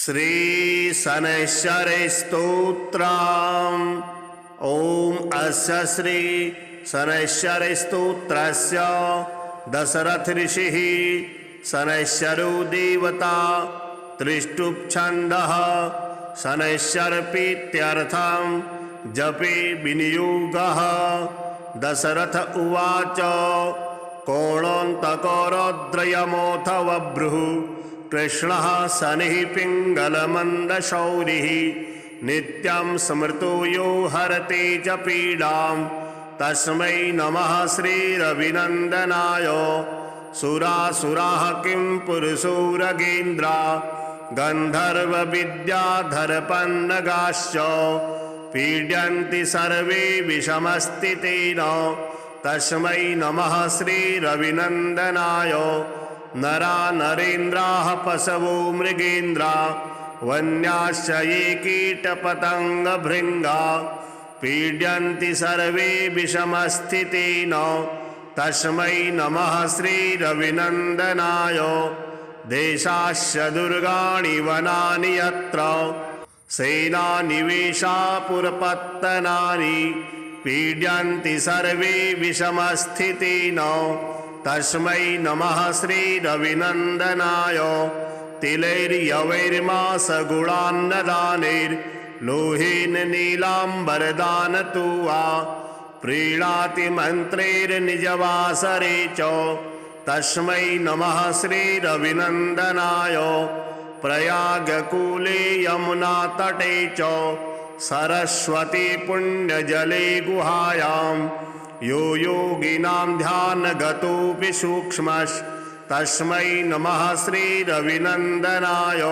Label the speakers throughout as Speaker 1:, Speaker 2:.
Speaker 1: श्री शनैश्चरे स्तोत्रम्। ओम अस्य श्री शनैश्चरे स्तोत्रस्य दशरथ ऋषिः शनैश्चरो देवता त्रिष्टुप् छन्दः शनैश्चरप्रीत्यर्थं जपे विनियोगः। दशरथ उवाच कोणान्तकरौद्रयमोऽथ बभ्रुः कृष्णः शनिः पिङ्गलमन्दशौरिः नित्यं स्मृतो यो हरते च पीडां तस्मै नमः श्रीरविनन्दनाय। सुरासुराः किं पुरुषोरगेन्द्रा गन्धर्वविद्याधरपन्नगाश्च पीड्यन्ति सर्वे विषमस्थितेन तस्मै नमः श्रीरविनन्दनाय। नरा नरेन्द्राः पशवो मृगेन्द्रा वन्याश्च ये कीटपतङ्गभृङ्गा पीड्यन्ति सर्वे विषमस्थितेन तस्मै नमः श्रीरविनन्दनाय। देशाश्च दुर्गाणि वनानि यत्र सेनानिवेशापुरपत्तनानि पीड्यन्ति सर्वे विषमस्थितेन तस्मै नमः श्रीरविनन्दनाय। तिलैर्यवैर्मासगुणान्नदानैर्लोहेन नीलाम्बरदानतो वा प्रीणाति मन्त्रैर्निजवासरे च तस्मै नमः श्रीरविनन्दनाय। प्रयागकूले यमुनातटे च सरस्वती पुण्यजले गुहायां यो योगिनां ध्यानगतोऽपि सूक्ष्मस्तस्मै नमः श्रीरविनन्दनाय।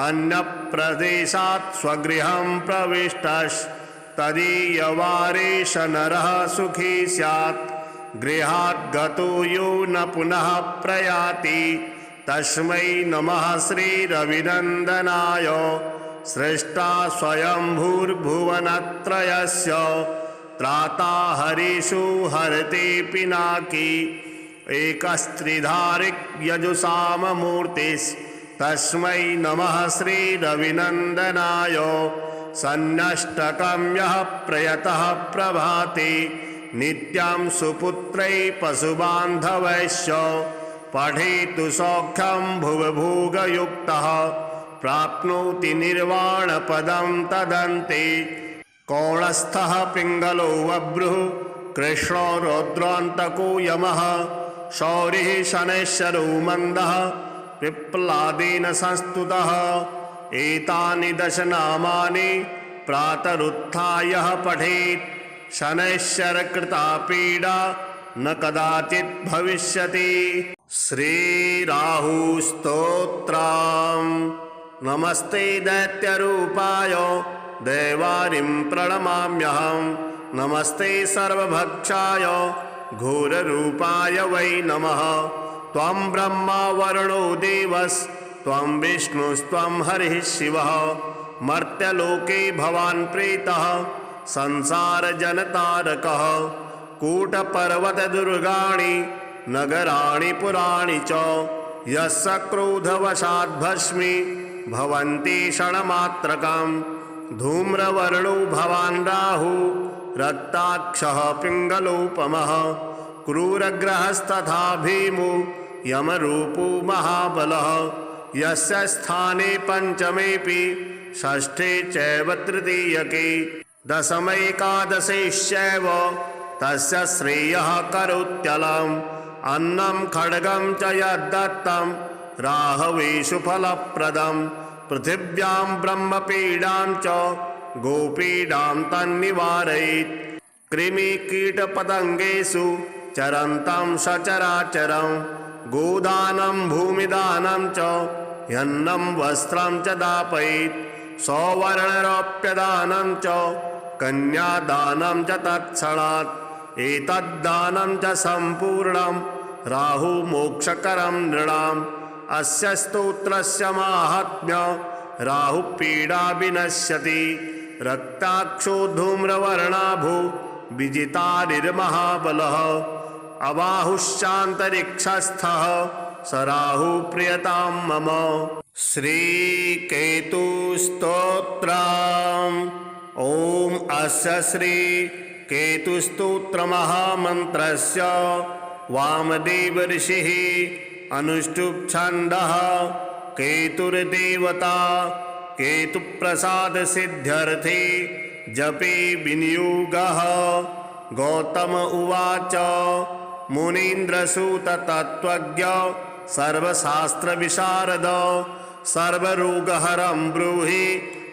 Speaker 1: अन्यप्रदेशात् स्वगृहं प्रविष्टस्तदीयवारेश नरः सुखी स्यात् गृहात् गतो यो न पुनः प्रयाति तस्मै नमः श्रीरविनन्दनाय। सृष्टा स्वयंभूर्भुवनत्रयस्य त्राता हरिषु हरते पिनाकी एकस्त्रिधारिक यजुषाममूर्तिस्तस्मै नमः श्रीरविनन्दनाय। सन्नष्टकं यः प्रयतः प्रभाते नित्यं सुपुत्रै पशुबान्धवैश्च पठेतु सौख्यं भुवभोगयुक्तः प्राप्नोति निर्वाणपदं तदन्ते। कोणस्थः पिङ्गलो बभ्रुः कृष्णो रौद्रान्तको यमः शौरिः शनैश्चरो मन्दः पिप्लादेन संस्तुतः। एतानि दश नामानि प्रातरुत्थाय पठेत् शनैश्चरकृता पीडा न कदाचित् भविष्यति। श्रीराहुस्तोत्रम्। नमस्ते दैत्यरूपाय देवारिं प्रणमाम्यहं नमस्ते सर्वभक्षाय घोररूपाय वै नमः। त्वं ब्रह्मा वरुणो देवस्त्वं विष्णुस्त्वं हरिः शिवः मर्त्यलोके भवान् प्रीतः संसारजनतारकः। कूटपर्वतदुर्गाणि नगराणि पुराणि च यस्य क्रोधवशात् भस्मी भवन्ति क्षणमात्रकम्। धूम्रवर्णो भवान् राहु रक्ताक्षः पिङ्गलोपमः क्रूरग्रहस्तथा भीमो यमरूपो महाबलः। यस्य स्थाने पञ्चमेऽपि षष्ठे चैव तृतीयके दशमैकादशेश्चैव तस्य श्रेयः करोत्यलम्। अन्नं खड्गं च यद्दत्तं राहवेषु फलप्रदम्। पृथिव्यां ब्रह्मपीडां च गोपीडां तन्निवारयेत्। कृमिकीटपतङ्गेषु चरन्तं सचराचरं गोदानं भूमिदानं च ह्यन्नं वस्त्रं च दापयेत्। सौवर्णरौप्यदानं च कन्यादानं च तत्क्षणात्। एतद्दानं च सम्पूर्णं राहुमोक्षकरं नृणाम्। अस्य स्तोत्रस्य माहात्म्य राहुपीडा विनश्यति। रक्ताक्षो धूम्रवर्णाभो विजितारिर्महाबलः। अबाहुश्चान्तरिक्षस्थः स राहुः प्रियतां मम। श्रीकेतुस्तोत्रम्। ॐ अस्य श्रीकेतुस्तोत्रमहामन्त्रस्य वामदेव ऋषिः अनुष्टुप् छन्दः। केतुर्देवता केतुप्रसादसिद्ध्यर्थे जपे विनियोगः। गौतम उवाच मुनीन्द्रसूत तत्त्वज्ञ सर्वशास्त्रविशारद सर्वरोगहरं ब्रूहि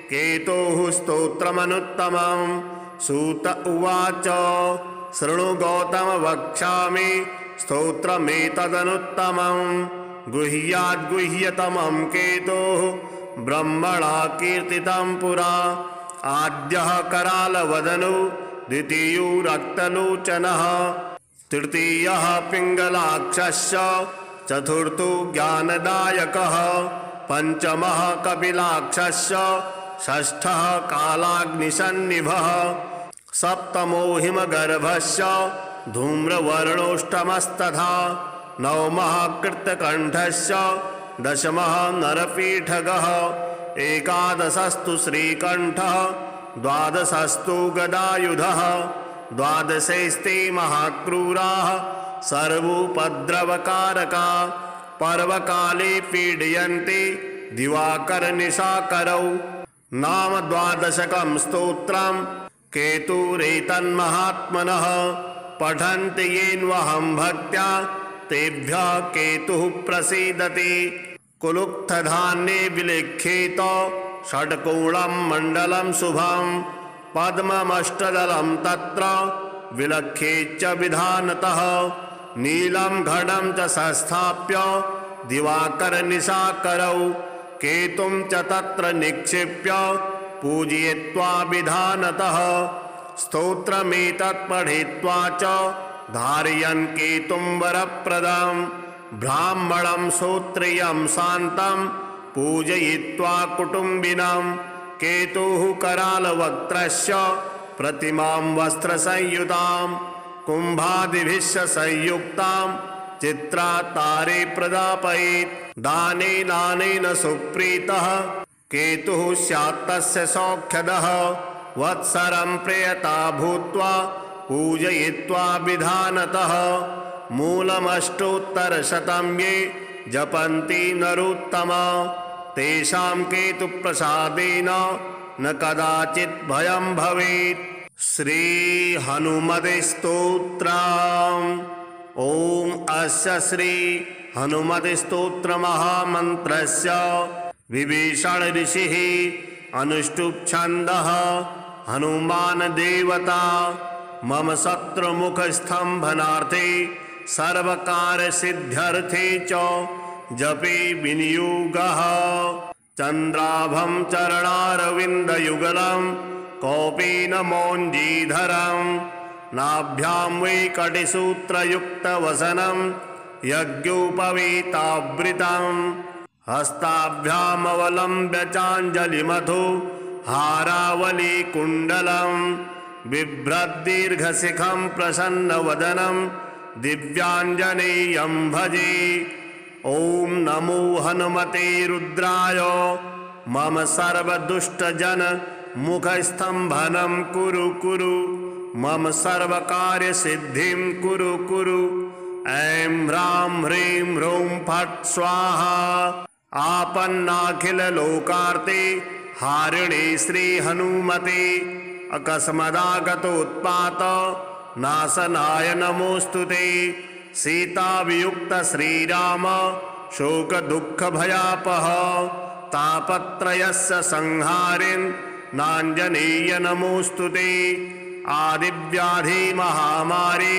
Speaker 1: केतोः स्तोत्रमनुत्तमम्। सूत उवाच शृणु गौतम वक्ष्यामि स्तोत्रमेतदनुत्तमम्। गुह्याद्गुह्यतमं केतोः ब्रह्मणा कीर्तितं पुरा। आद्यः करालवदनो द्वितीयो रक्तलोचनः तृतीयः पिङ्गलाक्षस्य चतुर्थो ज्ञानदायकः पंचमः कपिलाक्षस्य षष्ठः कालाग्निसन्निभः सप्तमो हिमगर्भस्य धूम्रवर्णोष्टमस्तथा नवमः कृतकण्ठस्य दशमः नरपीठगः एकादशस्तु श्रीकण्ठः द्वादशस्तु गदायुधः द्वादशैस्ते महाक्रूराः सर्वोपद्रवकारका पर्वकाले पीडयन्ति दिवाकरनिशाकरौ। नाम द्वादशकं स्तोत्रं केतुरेतन्महात्मनः पठन्ति येन्वहं भक्त्या तेभ्यः केतुः प्रसीदति। कुलुक्थधान्ये विलिख्येत षट्कोणं मण्डलं शुभं पद्ममष्टदलं तत्र विलख्येच्च विधानतः नीलं घटं च संस्थाप्य दिवाकरनिशाकरौ केतुं च तत्र निक्षिप्य पूजयित्वा विधानतः स्तोत्रमेतत् पठित्वा च धारयन् केतुं वरप्रदं ब्राह्मणं श्रोत्रियं शान्तं पूजयित्वा कुटुम्बिनं केतुः करालवक्त्रस्य प्रतिमां वस्त्रसंयुतां कुम्भादिभिश्च संयुक्तां चित्रातारे प्रदापयेत्। दानेन सुप्रीतः केतुः स्यात् तस्य सौख्यदः वत्सरं प्रेयता भूत्वा पूजयित्वा विधानतः मूलमष्टोत्तरशतं ये जपन्ति नरोत्तमा तेषां केतुप्रसादेन न कदाचित् भयं भवेत्। श्री हनुमते स्तोत्रम्। ॐ अस्य श्री हनुमते स्तोत्रमहामन्त्रस्य विभीषण ऋषिः अनुष्टुप् छन्दः। हनुमान् देवता मम शत्रुमुखस्तम्भनार्थे सर्वकारसिद्ध्यर्थे च जपे विनियोगः। चन्द्राभं चरणारविन्दयुगलं कौपीनमौञ्जीधरं नाभ्यां वैकटिसूत्रयुक्तवसनं यज्ञोपवीतावृतं हस्ताभ्यामवलम्ब्य चाञ्जलिमधु हारावलीकुण्डलं बिभ्रद्दीर्घशिखं प्रसन्नवदनं दिव्याञ्जनेयं भजे। ॐ नमो हनुमते रुद्राय मम सर्वदुष्टजन मुखस्तम्भनं कुरु कुरु मम सर्वकार्यसिद्धिं कुरु कुरु। ऐं ह्रां ह्रीं ह्रूं फट् स्वाहा। आपन्नाखिललोकार्ते हारिणे श्रीहनुमते अकस्मदागतोत्पात नाशनाय नमोऽस्तुते। सीतावियुक्त श्रीराम शोकदुःखभयापः तापत्रयस्य संहारिन् नाञ्जनेय नमोऽस्तुते। आदिव्याधिमहामारी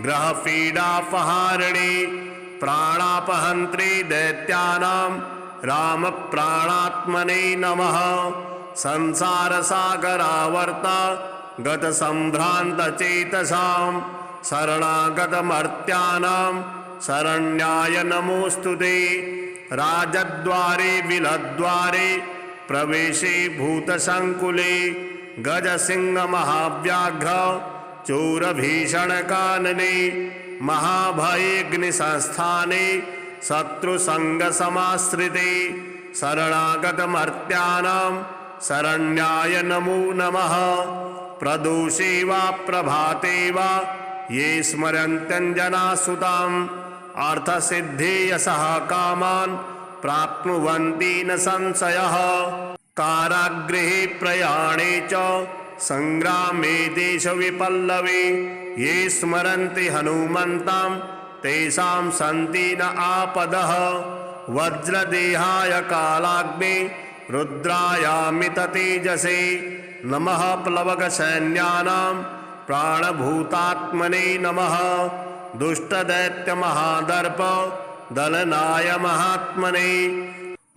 Speaker 1: ग्रहपीडापहारिणे प्राणापहन्त्री दैत्यानां रामप्राणात्मने नमः। संसारसागरावर्त गतसम्भ्रान्तचेतसां शरणागतमर्त्यानां शरण्याय नमोऽस्तुते। राजद्वारे विलद्वारे प्रवेशे भूतसङ्कुले गजसिंहमहाव्याघ्र चोरभीषणकानने महाभयेऽग्निसंस्थाने शत्रुसङ्गसमाश्रिते शरणागतमर्त्यानां शरण्याय नमो नमः। प्रदोषे वा प्रभाते वा ये स्मरन्त्यञ्जनासुताम् अर्थसिद्धे यशः कामान् प्राप्नुवन्ति न संशयः। कारागृहे प्रयाणे च संग्रामे देशविपल्लवे ये स्मरन्ति हनुमन्तां तेषां सन्ति न आपदः। वज्रदेहाय कालाग्ने रुद्रायामित तेजसे नमः। प्लवगसैन्यानां प्राणभूतात्मने नमः। दुष्टदैत्यमहादर्प दलनाय महात्मने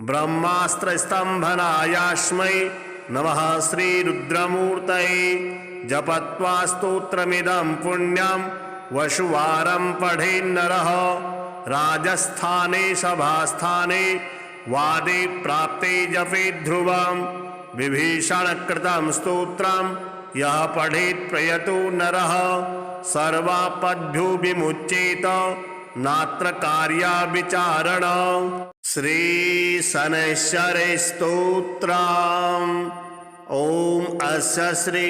Speaker 1: ब्रह्मास्त्रस्तम्भनायास्मै नमः श्रीरुद्रमूर्तये। जपत्वा स्तोत्रमिदं पुण्यं वशुवारं पठेन्नरः। राजस्थाने सभास्थाने वादे प्राप्ते जपे ध्रुवं विभीषणकृतं स्तोत्रं यः पठेत् प्रयतो नरः सर्वापद्भ्यो विमुच्येत नात्र कार्या विचारण। श्री शनैश्चर स्तोत्रम्। ओम अस्य श्री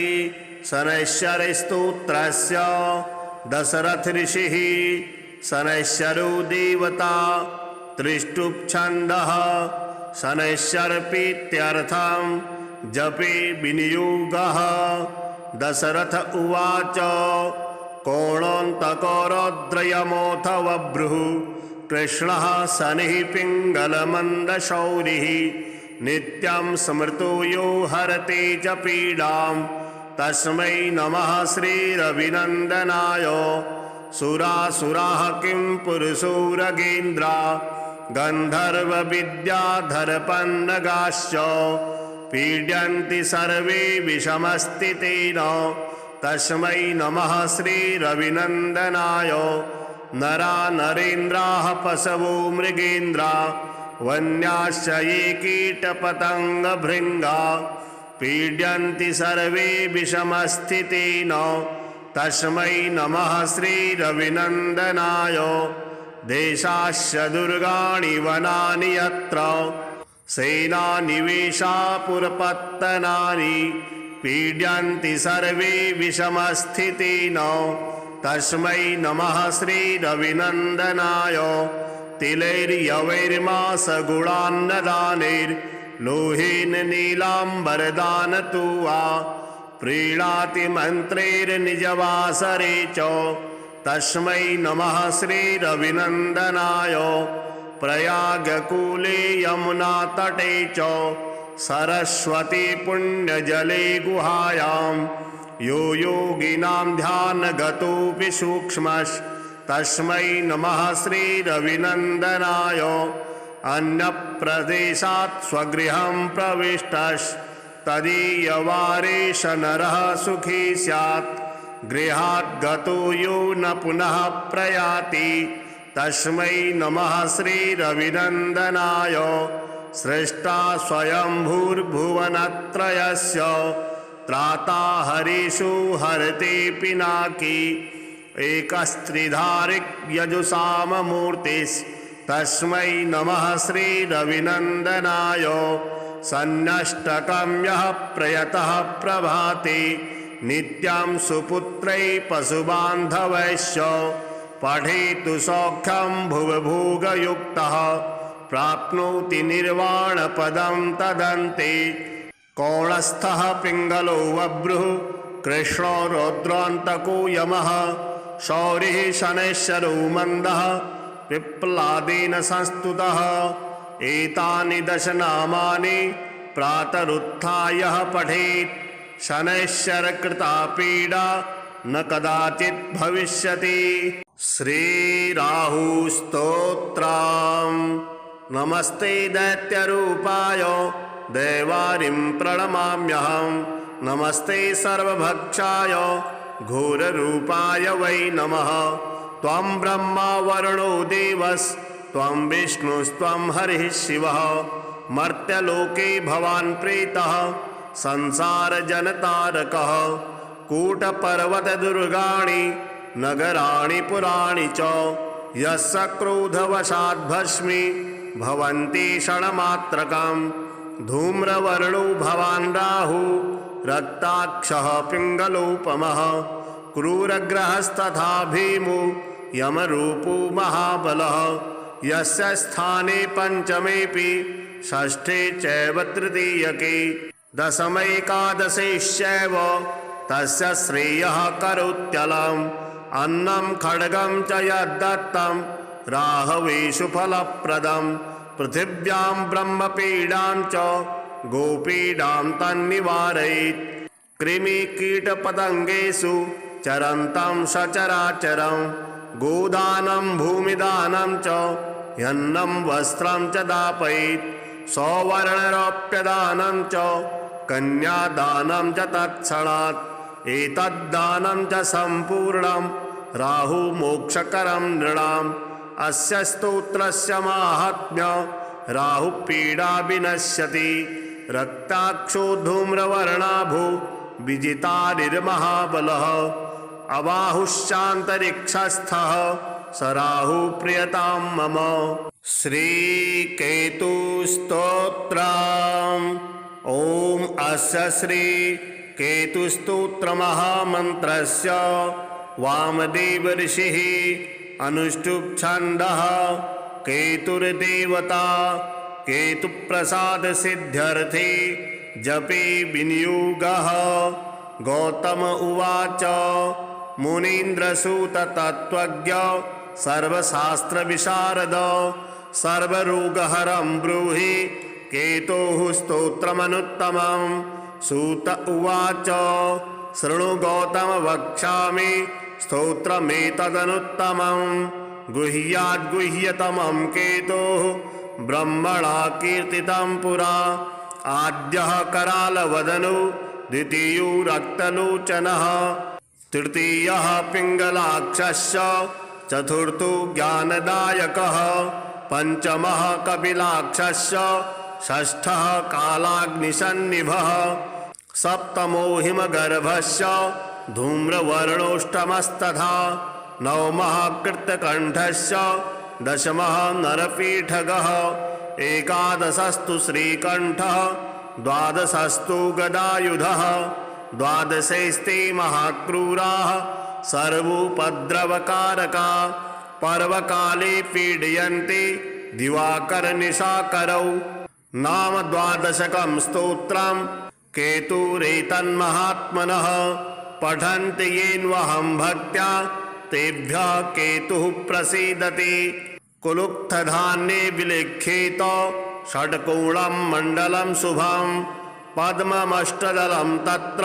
Speaker 1: शनैश्चर स्तोत्रस्य दशरथ ऋषिः शनैश्चरो देवता त्रिष्टुप् छन्दः शनैश्चरप्रीत्यर्थं जपे विनियोगः। दशरथ उवाच कोणान्तकरौद्रयमोऽथ बभ्रुः कृष्णः शनिः पिङ्गलमन्दशौरिः नित्यं स्मृतो यो हरते च पीडां तस्मै नमः श्रीरविनन्दनाय। सुरासुराः किं पुरुषो रगेन्द्रा गन्धर्वविद्याधरपन्नगाश्च पीड्यन्ति सर्वे विषमस्थितेन तस्मै नमः श्रीरविनन्दनाय। नरा नरेन्द्राः पशवो मृगेन्द्रा वन्याश्च ये कीटपतङ्गभृङ्गा पीड्यन्ति सर्वे विषमस्थितेन तस्मै नमः श्रीरविनन्दनाय। देशाश्च दुर्गाणि वनानि यत्र सेनानिवेशापुरपत्तनानि पीड्यन्ति सर्वे विषमस्थितेन तस्मै नमः श्रीरविनन्दनाय। तिलैर्यवैर्मासगुणान्नदानैर्लोहेन नीलाम्बरदानतो वा प्रीणाति मन्त्रैर्निजवासरे च तस्मै नमः श्रीरविनन्दनाय। प्रयागकूले यमुनातटे च सरस्वती पुण्यजले गुहायां यो योगिनां ध्यानगतोऽपि सूक्ष्मस्तस्मै नमः श्रीरविनन्दनाय। अन्यप्रदेशात् स्वगृहं प्रविष्टस्तदीयवारेश नरः सुखी स्यात् गृहात् गतो यो न पुनः प्रयाति तस्मै नमः श्रीरविनन्दनाय। सृष्टा स्वयंभूर्भुवनत्रयस्य त्राता हरिषु हरते पिनाकी एकस्त्रिधारिक् यजुषाममूर्तिस्तस्मै नमः श्रीरविनन्दनाय। सन्नष्टकं यः प्रयतः प्रभाते नित्यं सुपुत्रै पशुबान्धवैश्च पठेतु सौख्यं भुवभोगयुक्तः प्राप्नोति निर्वाणपदं तदन्ते। कौणस्थः पिङ्गलो बभ्रुः कृष्णो रौद्रान्तको यमः शौरिः शनैश्चरो मन्दः पिप्लादेन संस्तुतः। एतानि दश नामानि प्रातरुत्थाय पठेत् शनैश्चरकृता पीडा न कदाचित् भविष्यति। श्रीराहुस्तोत्रम्। नमस्ते दैत्यरूपाय देवारिं प्रणमाम्यहं। नमस्ते सर्वभक्षाय घोररूपाय वै नमः। त्वं ब्रह्मा वरुणो देवस्त्वं विष्णुस्त्वं हरिः शिवः। मर्त्यलोके भवान् प्रीतः संसारजनतारकः। कूटपर्वतदुर्गाणि नगराणि पुराणि च यस्य क्रोधवशाद्भस्मी भवन्ति क्षणमात्रकम् धूम्रवर्णो भवान् राहु रक्ताक्षः पिङ्गलोपमः क्रूरग्रहस्तथा भीमो यमरूपो महाबलः यस्य स्थाने पञ्चमेऽपि षष्ठे चैव तृतीयके दशमैकादशेश्चैव तस्य श्रेयः करोत्यलम् अन्नं खड्गं च यद्दत्तं राहवेषु फलप्रदम् पृथिव्यां ब्रह्मपीडां च गोपीडां तन्निवारयेत् कृमिकीटपतङ्गेषु चरन्तं सचराचरं गोदानं भूमिदानं च यन्नं वस्त्रं च दापयेत् सौवर्णरौप्यदानं च कन्यादानं च तत्क्षणात् एतद्दानं च सम्पूर्णं राहुमोक्षकरं नृणाम् अस्य स्तोत्रस्य माहात्म्य राहुपीडा विनश्यति रक्ताक्षो धूम्रवर्णाभो विजितारिर्महाबलः अबाहुश्चान्तरिक्षस्थः स राहुप्रियतां मम। श्रीकेतुस्तोत्रम्। ॐ अस्य श्रीकेतुस्तोत्रमहामन्त्रस्य वामदेव ऋषिः अनुष्टुप् छन्दः केतुर्देवता केतुप्रसाद सिद्ध्यर्थे जपे विनियोगः। गौतम उवाच मुनीन्द्रसूत तत्त्वज्ञ सर्वशास्त्रविशारद सर्वरोगहरं ब्रूहि केतोः स्तोत्रमनुत्तमम्। सूत उवाच शृणु गौतम वक्ष्यामि स्तोत्रमेतदनुत्तमम् गुह्याद्गुह्यतमं केतोः ब्रह्मणा कीर्तितं पुरा। आद्यः करालवदनो द्वितीयो रक्तलोचनः तृतीयः पिङ्गलाक्षस्य चतुर्थो ज्ञानदायकः पञ्चमः कपिलाक्षस्य षष्ठः कालाग्निसन्निभः सप्तमो हिमगर्भस्य धूम्रवर्णोष्टमस्तथा नवमः कृतकण्ठस्य दशमः नरपीठगः एकादशस्तु श्रीकण्ठः द्वादशस्तु गदायुधः द्वादशैस्ते महाक्रूराः सर्वोपद्रवकारका पर्वकाले पीडयन्ति दिवाकरनिशाकरौ। नाम द्वादशकं स्तोत्रम् केतुरेतन्महात्मनः पठन्ति येन्वहं भक्त्या तेभ्यः केतुः प्रसीदति। कुलुक्थधान्ये विलिख्येत षट्कोणं मण्डलं शुभं पद्ममष्टदलं तत्र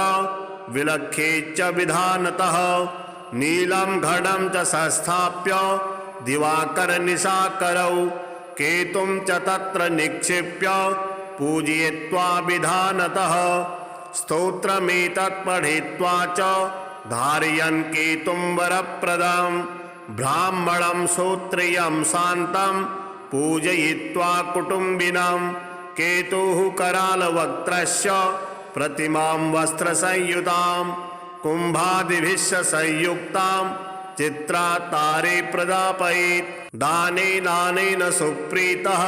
Speaker 1: विलख्येच्च विधानतः नीलं घटं च संस्थाप्य दिवाकरनिशाकरौ केतुं च तत्र निक्षिप्य पूजयित्वा विधानतः स्तोत्रमेतत् पठित्वा च धारयन् केतुं वरप्रदं ब्राह्मणं श्रोत्रियं शान्तं पूजयित्वा कुटुम्बिनं केतुः करालवक्त्रस्य प्रतिमां वस्त्रसंयुतां कुम्भादिभिः संयुक्तां चित्रातारे प्रदापयेत्। दानेनानेन सुप्रीतः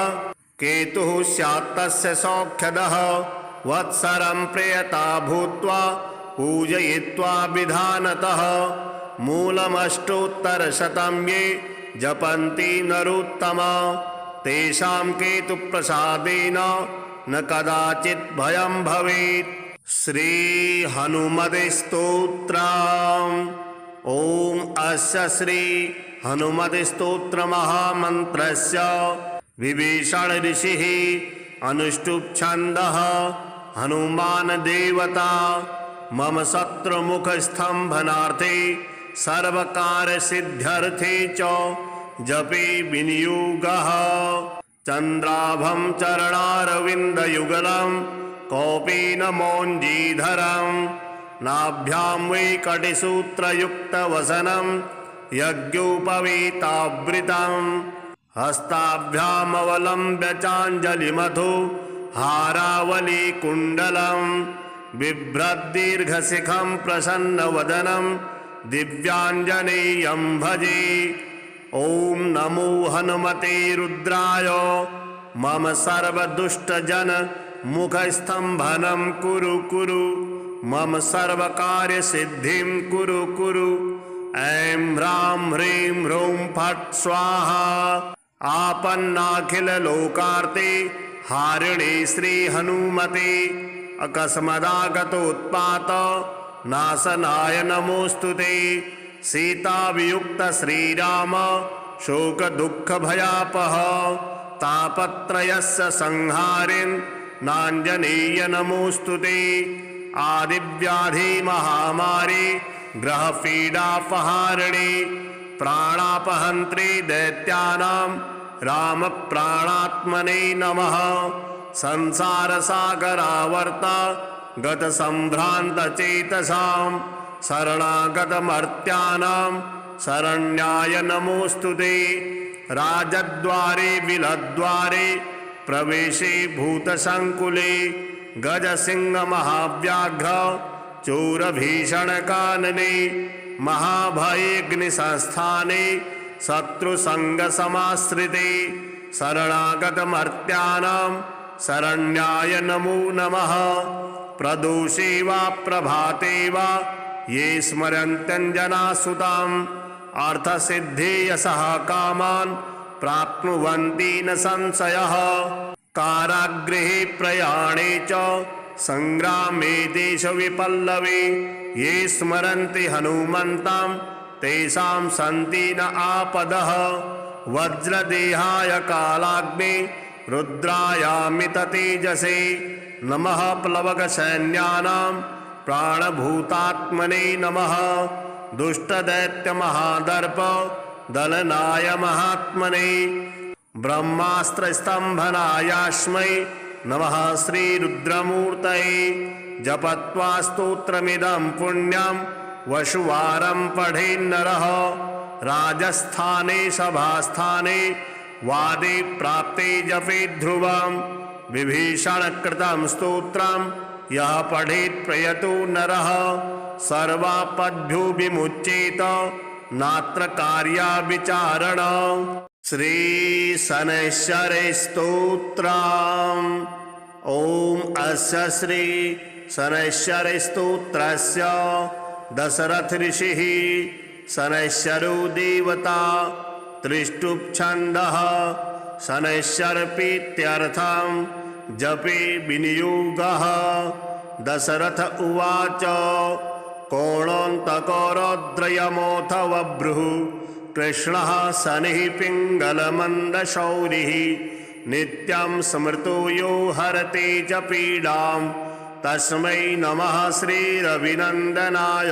Speaker 1: केतुः स्यात् तस्य सौख्यदः वत्सरं प्रेयता भूत्वा पूजयित्वा विधानतः मूलमष्टोत्तरशतं ये जपन्ति नरोत्तमा तेषां केतुप्रसादेन न कदाचित् भयं भवेत्। श्री हनुमते स्तोत्रम्। ॐ अस्य श्री हनुमते स्तोत्रमहामन्त्रस्य विभीषण ऋषिः अनुष्टुप् छन्दः हनुमान् देवता मम शत्रुमुखस्तम्भनार्थे सर्वकारसिद्ध्यर्थे च जपे विनियोगः। चन्द्राभं चरणारविन्दयुगलं कौपीनमौञ्जीधरं नाभ्यां वैकटिसूत्रयुक्तवसनं यज्ञोपवीतावृतं हस्ताभ्यामवलम्ब्य चाञ्जलिमधु हारावलीकुण्डलं बिभ्रद्दीर्घशिखं प्रसन्नवदनं दिव्याञ्जनेयं भजे। ॐ नमो हनुमते रुद्राय मम सर्वदुष्टजन मुखस्तम्भनं कुरु कुरु मम सर्वकार्यसिद्धिं कुरु कुरु। ऐं ह्रां ह्रीं ह्रूं फट् स्वाहा। आपन्नाखिललोकार्ते हारिणे श्रीहनुमते अकस्मदागतोत्पात नाशनाय नमोऽस्तुते। सीतावियुक्त श्रीराम शोकदुःखभयापः तापत्रयस्य संहारिन् नाञ्जनेय नमोऽस्तुते। आदिव्याधिमहामारी ग्रहपीडापहारिणी प्राणापहन्त्री दैत्यानां रामप्राणात्मने नमः। संसारसागरावर्त गतसम्भ्रान्तचेतसां शरणागतमर्त्यानां शरण्याय नमोऽस्तुते। राजद्वारे विलद्वारे प्रवेशे भूतसङ्कुले गजसिंहमहाव्याघ्र चोरभीषणकानने महाभयेऽग्निसंस्थाने शत्रुसङ्गसमाश्रिते शरणागतमर्त्यानां शरण्याय नमो नमः। प्रदोषे वा प्रभाते वा ये स्मरन्त्यञ्जनासुताम् अर्थसिद्धे यशः कामान् प्राप्नुवन्ति न संशयः। कारागृहे प्रयाणे च संग्रामे देशविपल्लवे ये स्मरन्ति हनुमन्तां तेषां सन्ति न आपदः। वज्रदेहाय कालाग्ने रुद्रायामिततेजसे नमः। प्लवगसैन्यानां प्राणभूतात्मने नमः। दुष्टदैत्यमहादर्प दलनाय महात्मने ब्रह्मास्त्रस्तम्भनायास्मै नमः श्रीरुद्रमूर्तये। जपत्वा स्तोत्रमिदं पुण्यं वशुवारं पठेन्नरः। राजस्थाने सभास्थाने वादे प्राप्ते जपे ध्रुवं विभीषणकृतं स्तोत्रं यः पठेत् प्रयतो नरः सर्वापद्भ्यो विमुच्येत नात्र कार्या विचारण। श्री शनैश्चरे स्तोत्रम्। ॐ अस्य श्री शनैश्चरे स्तोत्रस्य दशरथ ऋषिः शनैश्चरो देवता त्रिष्टुप् शनैश्चरप्रीत्यर्थं जपे विनियोगः। दशरथ उवाच कोणान्तकरौद्रयमोऽथ बभ्रुः कृष्णः शनिः पिङ्गलमन्दशौरिः नित्यं स्मृतो यो हरते च पीडां तस्मै नमः श्रीरविनन्दनाय।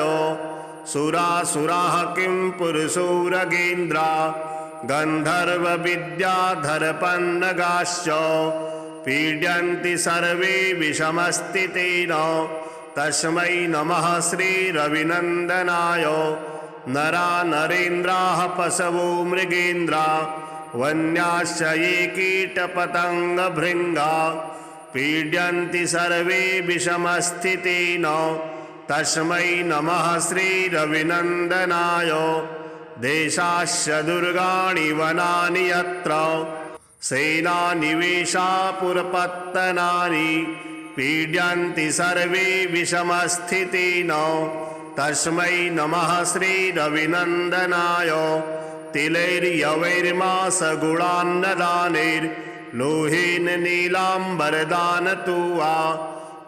Speaker 1: सुरासुराः किं पुरुषोरगेन्द्रा गन्धर्वविद्याधरपन्नगाश्च पीड्यन्ति सर्वे विषमस्थितेन तस्मै नमः श्रीरविनन्दनाय। नरा नरेन्द्राः पशवो मृगेन्द्रा वन्याश्च ये कीटपतङ्गभृङ्गा पीड्यन्ति सर्वे विषमस्थितेन तस्मै नमः श्रीरविनन्दनाय। देशाश्च दुर्गाणि वनानि यत्र सेनानिवेशापुरपत्तनानि पीड्यन्ति सर्वे विषमस्थितेन तस्मै नमः श्रीरविनन्दनाय। तिलैर्यवैर्मासगुणान्नदानैर्लोहेन नीलाम्बरदानतो वा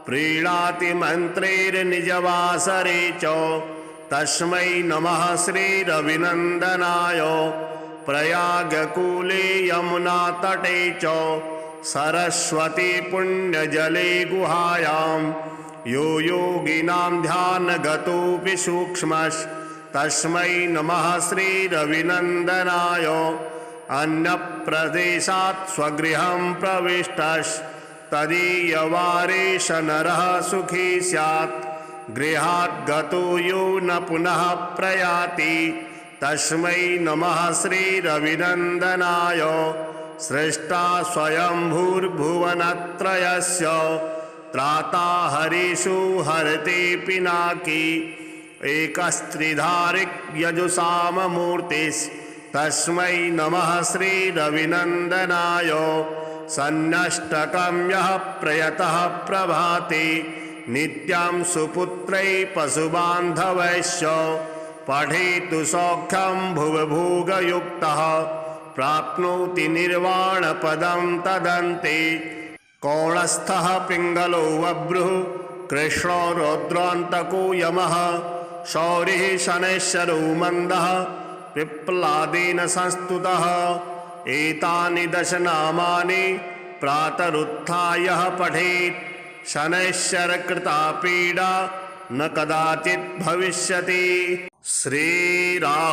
Speaker 1: प्रीणाति मन्त्रैर्निजवासरे च तस्मै नमः श्रीरविनन्दनाय। प्रयागकूले यमुनातटे च सरस्वती पुण्यजले गुहायां यो योगिनां ध्यानगतोऽपि सूक्ष्मस्तस्मै नमः श्रीरविनन्दनाय। अन्यप्रदेशात् स्वगृहं प्रविष्टस्तदीयवारेश नरः सुखी स्यात् गृहात् गतो यो न पुनः प्रयाति तस्मै नमः श्रीरविनन्दनाय। सृष्टा स्वयंभूर्भुवनत्रयस्य त्राता हरिषु हरते पिनाकी एकस्त्रिधारिक् यजुषाममूर्तिस् तस्मै नमः श्रीरविनन्दनाय सन्नष्टकं यः प्रयतः प्रभाते नित्यां सुपुत्रै पशुबान्धवैश्च पठेतु सौख्यं भुवभोगयुक्तः प्राप्नोति निर्वाणपदं तदन्ते। कौणस्थः पिङ्गलो बभ्रुः कृष्णो रौद्रान्तको यमः शौरिः शनैश्चरो मन्दः पिप्लादेन संस्तुतः। एतानि दशनामानि प्रातरुत्थाय पठेत् शनैश्चरकृता पीडा न कदाचित् भविष्यति। श्रीराहुस्तोत्रम्।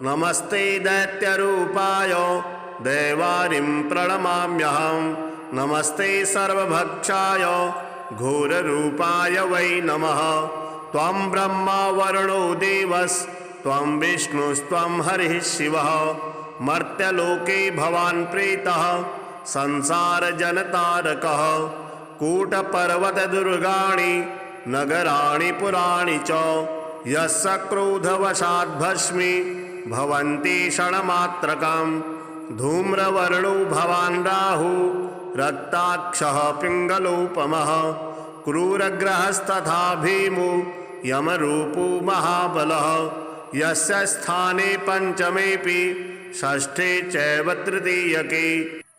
Speaker 1: नमस्ते दैत्यरूपाय देवारिं प्रणमाम्यहं। नमस्ते सर्वभक्षाय घोररूपाय वै नमः। त्वं ब्रह्मा वरुणो देवस्त्वं विष्णुस्त्वं हरिः शिवः। मर्त्यलोके भवान् प्रीतः संसारजनतारकः। कूटपर्वतदुर्गाणि नगराणि पुराणि च यस्य क्रोधवशात् भस्मी भवन्ति क्षणमात्रकम्। धूम्रवर्णो भवान् राहु रक्ताक्षः पिङ्गलोपमः। क्रूरग्रहस्तथा भीमो यमरूपो महाबलः। यस्य स्थाने पञ्चमेऽपि षष्ठे चैव तृतीयके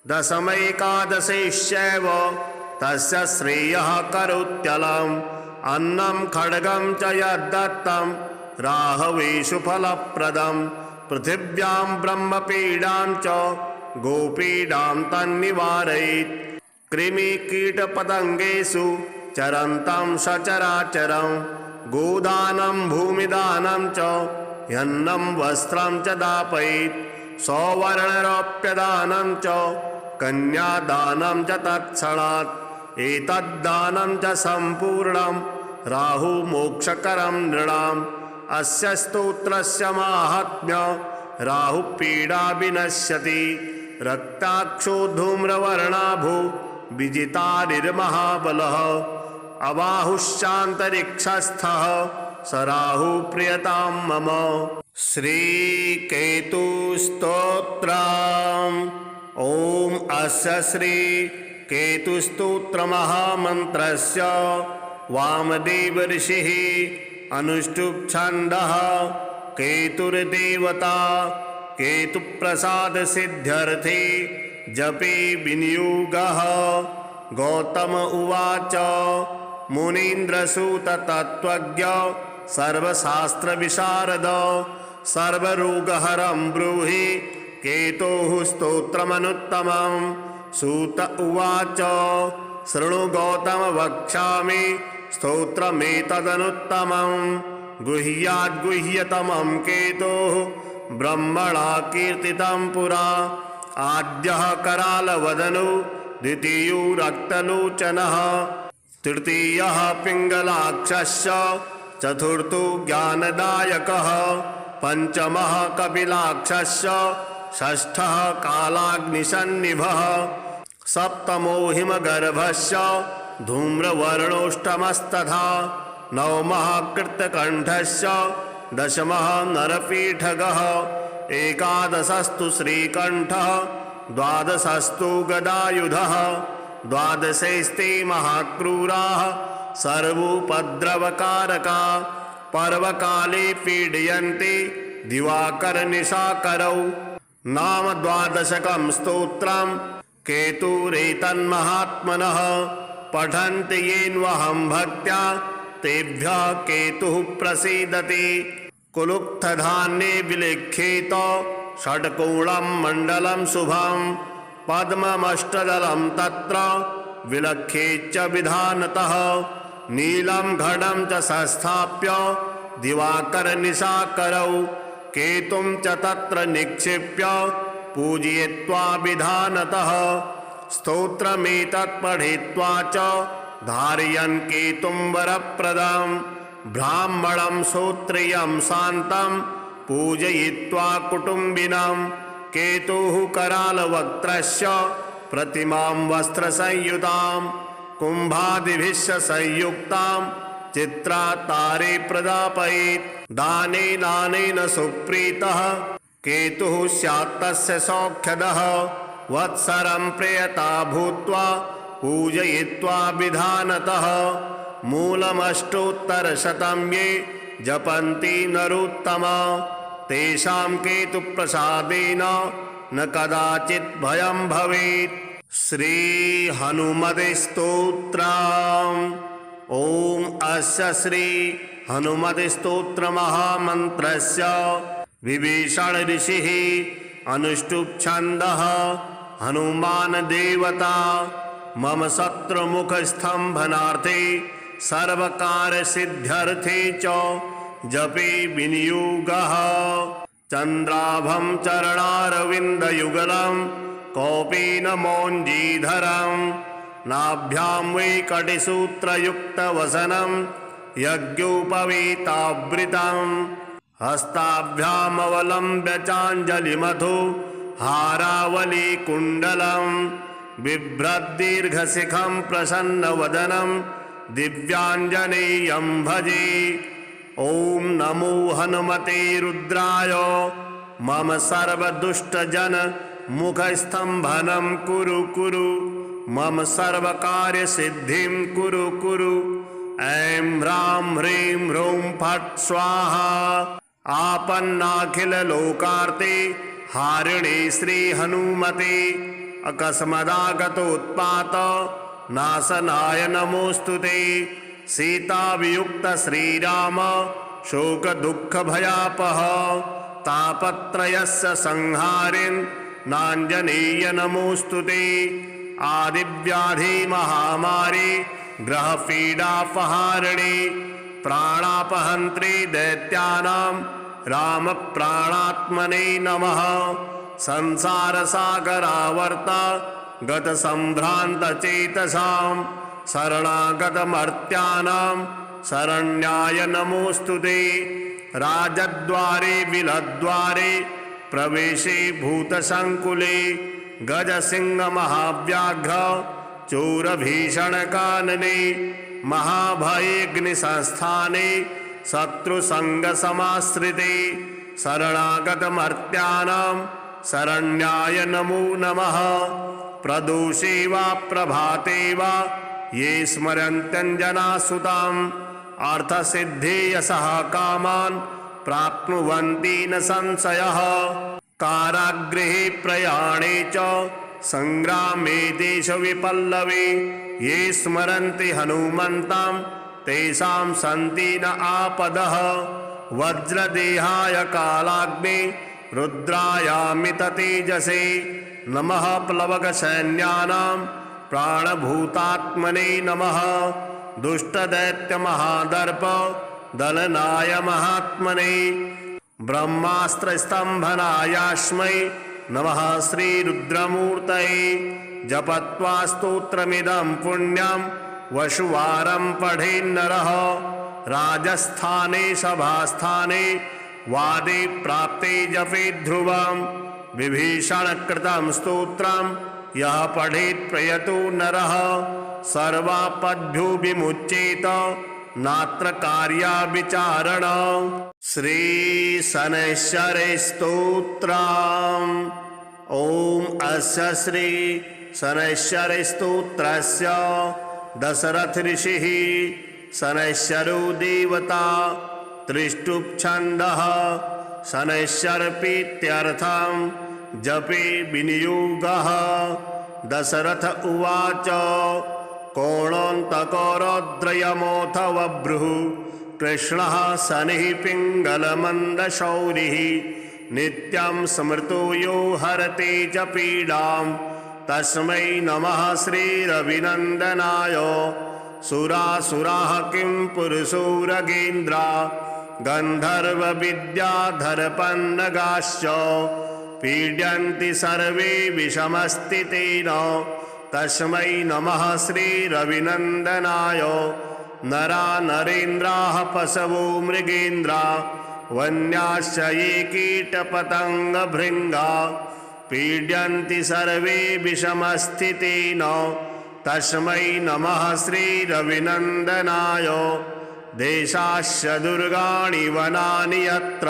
Speaker 1: दशमैकादशेश्चैव तस्य श्रेयः करोत्यलम्। अन्नं खड्गं च यद्दत्तं राहवेषु फलप्रदम्। पृथिव्यां ब्रह्मपीडां च गोपीडां तन्निवारयेत्। कृमिकीटपतङ्गेषु चरन्तं सचराचरं। गोदानं भूमिदानं च ह्यन्नं वस्त्रं च दापयेत्। सौवर्णरौप्यदानं च कन्यादानं च तत्क्षणात्। एतद्दानं च सम्पूर्णं राहुमोक्षकरं नृणाम्। अस्य स्तोत्रस्य माहात्म्यं राहुपीडा विनश्यति। रक्ताक्षो धूम्रवर्णाभो विजितानिर्महाबलः। अबाहुश्चान्तरिक्षस्थः स राहुप्रियतां मम। श्रीकेतुस्तोत्रम्। ॐ अस्य श्रीकेतुस्तोत्रमहामन्त्रस्य वामदेवऋषिः अनुष्टुप् छन्दः। केतुर्देवता केतुप्रसादसिद्ध्यर्थे जपे विनियोगः। गौतम उवाच मुनीन्द्रसूत तत्त्वज्ञ सर्वशास्त्रविशारद सर्वरोगहरं ब्रूहि केतोः स्तोत्रमनुत्तमम्। सूत उवाच शृणु गौतम वक्ष्यामि स्तोत्रमेतदनुत्तमम्। गुह्याद्गुह्यतमं केतोः ब्रह्मणा कीर्तितं पुरा। आद्यः करालवदनो द्वितीयो रक्तलोचनः तृतीयः पिङ्गलाक्षश्च चतुर्थो ज्ञानदायकः पञ्चमः कपिलाक्षश्च षष्ठः कालाग्निसन्निभः सप्तमो हिमगर्भश्च धूम्रवर्णोऽष्टमस्तथा नवमः कृतकण्ठश्च दशमः नरपीठगः एकादशस्तु श्रीकण्ठः द्वादशस्तु गदायुधः द्वादशैस्ते महाक्रूराः सर्वोपद्रवकारका पर्वकाले पीडयन्ति दिवाकरनिशाकरौ नाम द्वादशकं स्तोत्रम् केतुरेतन्महात्मनः पठन्ति येन्वहं भक्त्या तेभ्यः केतुः प्रसीदति कुलुक्थधान्ये विलिख्येत षट्कोणं मण्डलं शुभं पद्ममष्टदलं तत्र विलख्येच्च विधानतः नीलं घटं च संस्थाप्य दिवाकरनिशाकरौ केतुं च तत्र निक्षिप्य पूजयित्वा विधानतः स्तोत्रमेतत् पठित्वा च धारयन् केतुं वरप्रदं ब्राह्मणं श्रोत्रियं शान्तं पूजयित्वा कुटुम्बिनं केतुः करालवक्त्रस्य प्रतिमां वस्त्रसंयुतां कुम्भादिभिश्च संयुक्तां चित्रातारे प्रदापयेत्। दानेन सुप्रीतः केतुः स्यात् तस्य सौख्यदः। वत्सरं प्रेयता भूत्वा पूजयित्वा विधानतः। मूलमष्टोत्तरशतं ये जपन्ति नरोत्तमा तेषां केतुप्रसादेन न कदाचित् भयं भवेत्। श्री हनुमते स्तोत्रम्। ओम अस्य श्री हनुमते स्तोत्र महामन्त्रस्य विभीषण ऋषिः अनुष्टुप् छन्दः। हनुमान देवता मम शत्रुमुखस्तम्भनार्थे सर्वकार्य सिद्ध्यर्थे च जपे विनियोगः। चन्द्राभं चरणारविन्दयुगलं कौपीन मौञ्जीधरं नाभ्यां वैकटिसूत्रयुक्तवसनं यज्ञोपवीतावृतं। हस्ताभ्यामवलम्ब्य चाञ्जलिमधु हारावलीकुण्डलं बिभ्रद्दीर्घशिखं प्रसन्नवदनं दिव्याञ्जनेयं भजे। ॐ नमो हनुमते रुद्राय मम सर्वदुष्टजन मुखस्तम्भनं कुरु कुरु मम सर्वकार्यसिद्धिं कुरु कुरु। ऐं ह्रां ह्रीं ह्रूं फट् स्वाहा। आपन्नाखिललोकार्ते हारिणे श्रीहनुमते अकस्मदागतोत्पात नाशनाय नमोऽस्तुते। सीतावियुक्त श्रीराम शोकदुःखभयापः तापत्रयस्य संहारिन् नाञ्जनेय नमोऽस्तुते। आदिव्याधि महामारी ग्रहपीडापहारिणे प्राणापहन्त्री दैत्यानां रामप्राणात्मने नमः। संसारसागरावर्त गतसम्भ्रान्तचेतसां शरणागतमर्त्यानां शरण्याय नमोऽस्तुते। राजद्वारे विलद्वारे प्रवेशे भूतसङ्कुले गजसिंहमहाव्याघ्र चोरभीषणकानने महाभयेऽग्निसंस्थाने शत्रुसङ्गसमाश्रिते शरणागतमर्त्यानां शरण्याय नमो नमः। प्रदोषे वा प्रभाते वा ये स्मरन्त्यञ्जनासुताम् अर्थसिद्धे यशः कामान् प्राप्नुवन्ति न संशयः। कारागृहे प्रयाणे च संग्रामे देशविपल्लवे ये स्मरन्ति हनुमन्तं तेषां सन्ति न आपदः। वज्रदेहाय कालाग्ने रुद्रायामित तेजसे नमः। प्लवगसैन्यानां प्राणभूतात्मने नमः। दुष्टदैत्यमहादर्प दलनाय महात्मने ब्रह्मास्त्रस्तम्भनायास्मै नमः श्रीरुद्रमूर्तये। जपत्वा स्तोत्रमिदं पुण्यं वशुवारं पठेन्नरः। राजस्थाने सभास्थाने वादे प्राप्ते जपे ध्रुवं विभीषणकृतं स्तोत्रं यः पठेत् प्रयतो नरः सर्वापद्भ्यो विमुच्येत नात्र कार्या विचारण। श्री शनैश्चरे स्तोत्रम्। ओम अस्य श्री शनैश्चरे स्तोत्रस्य दशरथ ऋषिः शनैश्चरो देवता त्रिष्टुप् छन्दः शनैश्चरप्रीत्यर्थं जपे विनियोगः। दशरथ उवाच कोणोऽन्तकोरद्रयमोऽथ बभ्रुः कृष्णः शनिः पिङ्गलमन्दशौरिः नित्यं स्मृतो यो हरते च पीडां तस्मै नमः श्रीरविनन्दनाय। सुरासुराः किं पुरुषोरगेन्द्रा गन्धर्वविद्याधरपन्नगाश्च पीड्यन्ति सर्वे विषमस्थितेन तस्मै नमः श्रीरविनन्दनाय। नरा नरेन्द्राः पशवो मृगेन्द्रा वन्याश्च ये कीटपतङ्गभृङ्गा पीड्यन्ति सर्वे विषमस्थितेन तस्मै नमः श्रीरविनन्दनाय। देशाश्च दुर्गाणि वनानि यत्र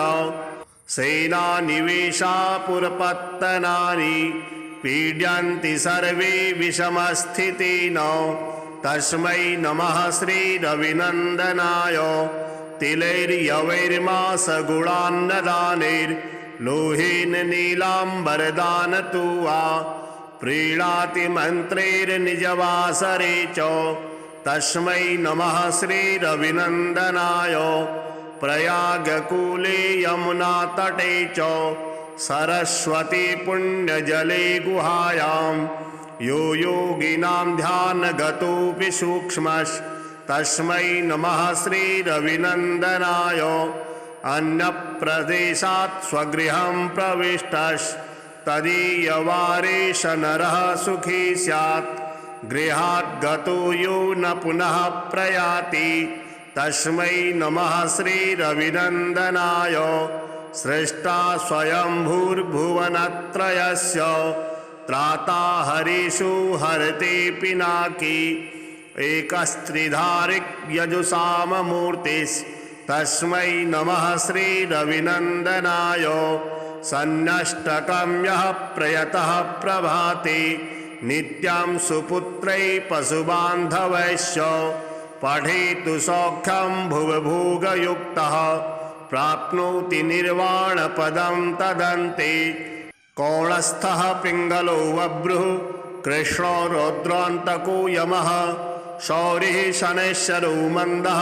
Speaker 1: सेनानिवेशापुरपत्तनानि पीड्यन्ति सर्वे विषमस्थितेन तस्मै नमः श्रीरविनन्दनाय तिलैर्यवैर्मासगुणान्नदानैर्लोहेन नीलाम्बरदानतु वा प्रीणाति मन्त्रैर्निजवासरे च तस्मै नमः श्रीरविनन्दनाय प्रयागकूले यमुनातटे च सरस्वती पुण्यजले गुहायां यो योगिनां ध्यानगतोऽपि सूक्ष्मस्तस्मै नमः श्रीरविनन्दनाय अन्यप्रदेशात् स्वगृहं प्रविष्टस्तदीयवारेश नरः सुखी स्यात् गृहात् गतो यो न पुनः प्रयाति तस्मै नमः श्रीरविनन्दनाय सृष्टा स्वयंभूर्भुवनत्रयस्य त्राता हरिषु हरते पिनाकी एकस्त्रिधारिक्यजुषाममूर्तिस्तस्मै नमः श्रीरविनन्दनाय सन्नष्टकं यः प्रयतः प्रभाते नित्यं सुपुत्रै पशुबान्धवैश्च पठेतु सौख्यं भुवभोगयुक्तः प्राप्नोति निर्वाणपदं तदन्ते कौणस्थः पिङ्गलो बभ्रुः कृष्णो रौद्रान्तको यमः शौरिः शनैश्चरो मन्दः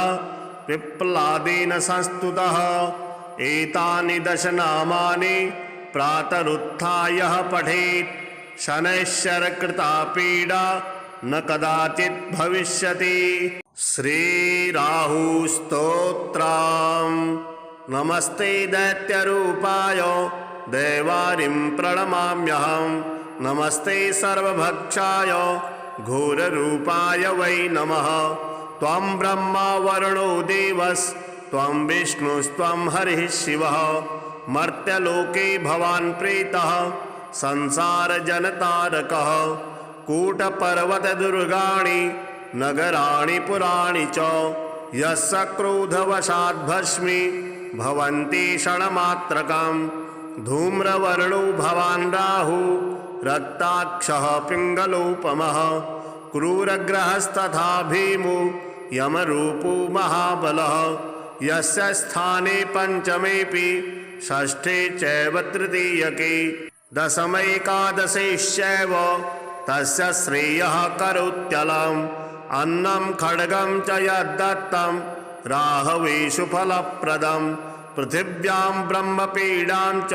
Speaker 1: पिप्लादेन संस्तुतः एतानि दशनामानि प्रातरुत्थाय पठेत् शनैश्चरकृता पीडा न कदाचित् भविष्यति। श्रीराहुस्तोत्रम्। नमस्ते दैत्यरूपाय देवारिं प्रणमाम्यहं नमस्ते सर्वभक्षाय घोररूपाय वै नमः। त्वं ब्रह्मा वरुणो देवस्त्वं विष्णुस्त्वं हरिः शिवः मर्त्यलोके भवान् प्रेतः संसारजनतारकः कूटपर्वतदुर्गाणि नगराणि पुराणि च यस्य क्रोधवशात् भस्मी भवन्ति क्षणमात्रकम् धूम्रवर्णो भवान् राहु रक्ताक्षः पिङ्गलोपमः क्रूरग्रहस्तथा भीमो यमरूपो महाबलः यस्य स्थाने पञ्चमेऽपि षष्ठे चैव तृतीयके दशमैकादशैश्चैव तस्य श्रेयः करोत्यलम् अन्नं खड्गं च यद्दत्तं राहवेषु फलप्रदं पृथिव्यां ब्रह्मपीडां च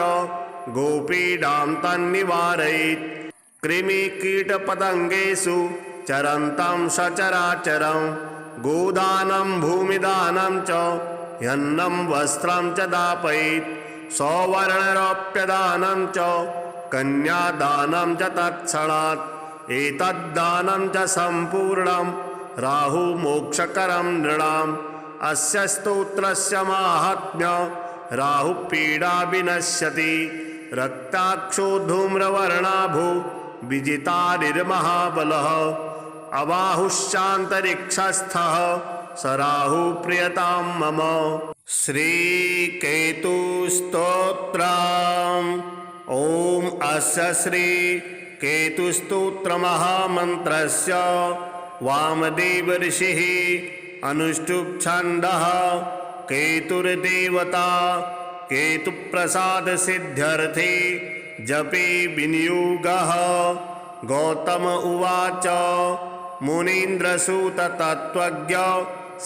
Speaker 1: गोपीडां तन्निवारयेत् कृमिकीटपतङ्गेषु चरन्तं सचराचरं गोदानं भूमिदानं च यन्नं वस्त्रं च दापयेत् सौवर्णरौप्यदानं च कन्यादानं च तत्क्षणात् एतद्दानं च सम्पूर्णं राहुमोक्षकरं नृणाम् अस्य स्तोत्रस्य माहात्म्यं राहुपीडा विनश्यति रक्ताक्षो धूम्रवर्णाभो विजितारिर्महाबलः अबाहुश्चान्तरिक्षस्थः स राहुप्रियतां मम। श्रीकेतुस्तोत्रम्। ॐ अस्य श्रीकेतुस्तोत्रमहामन्त्रस्य वामदेवऋषिः अनुष्टुप् छन्दः केतुर्देवता केतुप्रसादसिद्ध्यर्थे जपे विनियोगः। गौतम उवाच मुनीन्द्रसूत तत्त्वज्ञ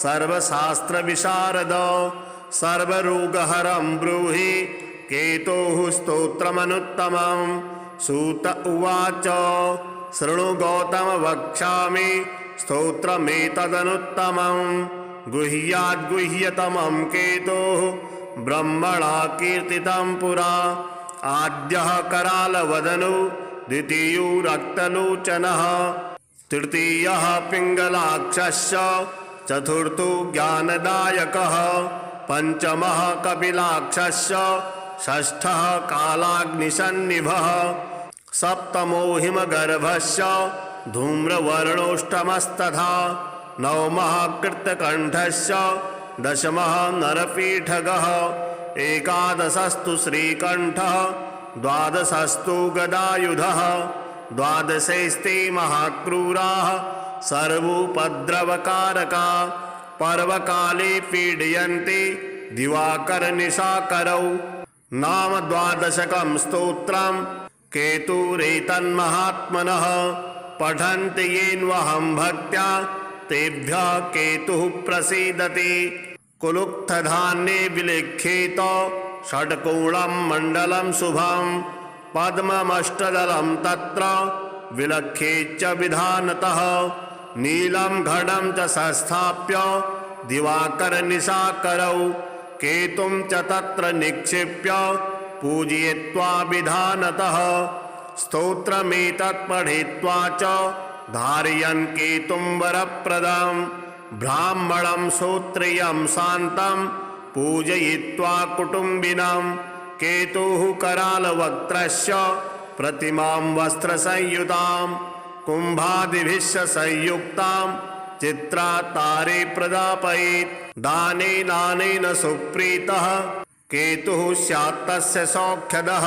Speaker 1: सर्वशास्त्रविशारद सर्वरोगहरं ब्रूहि केतोः स्तोत्रमनुत्तमम्। सूत उवाच शृणु गौतम वक्ष्यामि स्तोत्रमेतदनुत्तमम्। गुह्याद्गुह्यतमं केतोः ब्रह्मणा कीर्तितं पुरा। आद्यः करालवदनो द्वितीयो रक्तलोचनः तृतीयः पिङ्गलाक्षश्च चतुर्थो ज्ञानदायकः पञ्चमः कपिलाक्षश्च षष्ठः कालाग्निसन्निभः सप्तमो हिमगर्भश्च धूम्रवर्णोऽष्टमस्तथा नवमः कृतकण्ठश्च दशमः नरपीठगः एकादशस्तु श्रीकण्ठः द्वादशस्तु गदायुधः द्वादशैस्ते महाक्रूराः सर्वोपद्रवकारका पर्वकाले पीडयन्ति दिवाकरनिशाकरौ नाम द्वादशकं स्तोत्रम् केतुरेतन्महात्मनः पठन्ति येन्वहं भक्त्या तेभ्यः केतुः प्रसीदति कुलुक्थधान्ये विलिख्येत षट्कोणं मण्डलं शुभं पद्ममष्टदलं तत्र विलख्येच्च विधानतः नीलं घटं च संस्थाप्य दिवाकरनिशाकरौ केतुं च तत्र निक्षिप्य पूजयित्वा विधानतः स्तोत्रमेतत् पठित्वा च धारयन् केतुं वरप्रदं ब्राह्मणं श्रोत्रियं शान्तं पूजयित्वा कुटुम्बिनं केतुः करालवक्त्रस्य प्रतिमां वस्त्रसंयुतां कुम्भादिभिश्च संयुक्तां चित्रातारे प्रदापयेत् दानेन सुप्रीतः केतुः स्यात् तस्य सौख्यदः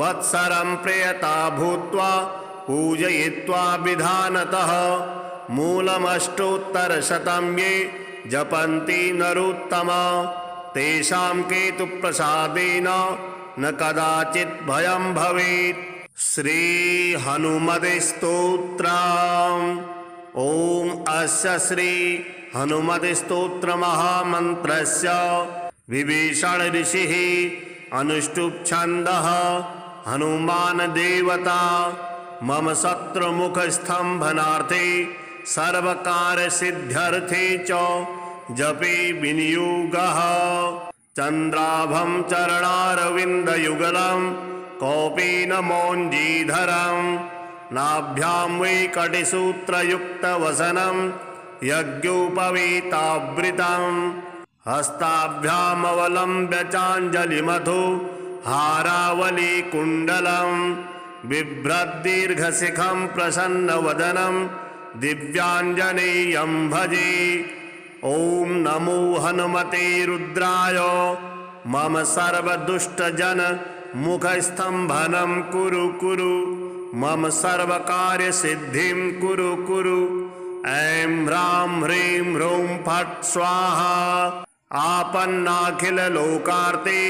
Speaker 1: वत्सरं प्रेयता भूत्वा पूजयित्वा विधानतः मूलमष्टोत्तरशतं ये जपन्ति नरोत्तमा तेषां केतुप्रसादेन न कदाचित् भयं भवेत्। श्री हनुमते स्तोत्रम्। ओम अस्य श्री हनुमते स्तोत्र महामन्त्रस्य विभीषण ऋषिः अनुष्टुप् छन्दः हनुमान देवता मम शत्रुमुखस्तम्भनार्थे सर्वकारसिद्ध्यर्थे च जपे विनियोगः चन्द्राभं चरणारविन्दयुगलं कौपीनमौञ्जीधरम् नाभ्यां वैकटिसूत्रयुक्तवसनं यज्ञोपवीतावृतं हस्ताभ्यामवलम्ब्य चाञ्जलिमधु हारावलीकुण्डलं बिभ्रद्दीर्घशिखं प्रसन्नवदनं दिव्याञ्जनेयं भजे। ॐ नमो हनुमते रुद्राय मम सर्वदुष्टजन मुखस्तम्भनं कुरु कुरु मम सर्वकार्यसिद्धिं कुरु कुरु। ऐं ह्रां ह्रीं ह्रूं फट् स्वाहा। आपन्नाखिललोकार्ते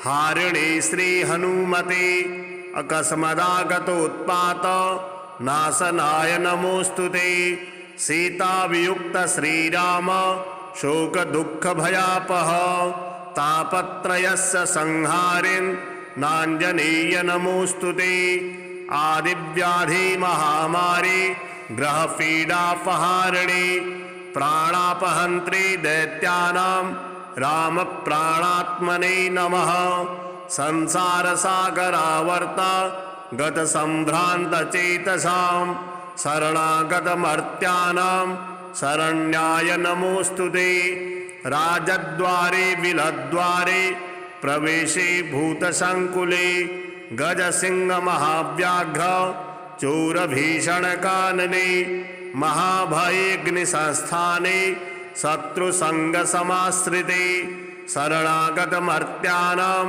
Speaker 1: हारिणे श्रीहनुमते अकस्मदागतोत्पात नाशनाय नमोऽस्तुते। सीतावियुक्त श्रीराम शोकदुःखभयापः तापत्रयस्य संहारिन् नाञ्जनेय नमोऽस्तुते। आदिव्याधि महामारी ग्रहपीडापहारिणी प्राणापहन्त्री दैत्यानां रामप्राणात्मने नमः। संसारसागरावर्त गतसम्भ्रान्तचेतसां शरणागतमर्त्यानां शरण्याय नमोऽस्तुते। राजद्वारे विलद्वारे प्रवेशे भूतसङ्कुले गजसिंहमहाव्याघ्र चोरभीषणकानने महाभयेऽग्निसंस्थाने शत्रुसङ्गसमाश्रिते शरणागतमर्त्यानां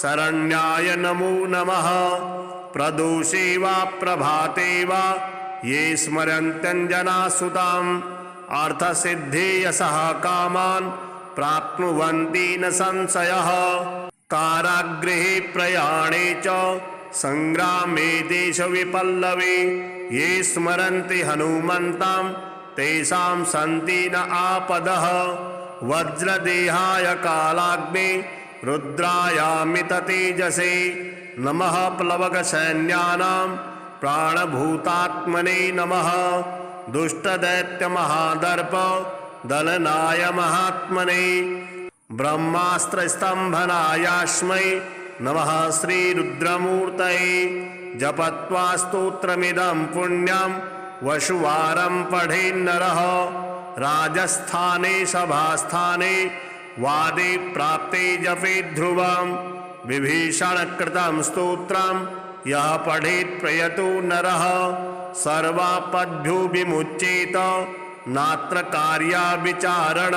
Speaker 1: शरण्याय नमो नमः। प्रदोषे वा प्रभाते वा ये स्मरन्त्यञ्जनासुताम् अर्थसिद्धेयसः कामान् प्राप्नुवन्ति न संशयः। कारागृहे प्रयाणे च संग्रामे देशविपल्लवे ये स्मरन्ति हनुमन्तं तेषां सन्ति न आपदः। वज्रदेहाय कालाग्ने रुद्रायामिततेजसे नमः। प्लवगसैन्यानां प्राणभूतात्मने नमः। दुष्टदैत्यमहादर्प दलनाय महात्मने ब्रह्मास्त्रस्तम्भनायास्मै नमः श्रीरुद्रमूर्तये। जपत्वा स्तोत्रमिदं पुण्यं वशुवारं पठेन्नरः। राजस्थाने सभास्थाने वादे प्राप्ते जपे ध्रुवं विभीषणकृतं स्तोत्रं यः पठेत् प्रयतो नरः सर्वापद्भ्यो विमुच्येत नात्र कार्या विचारण।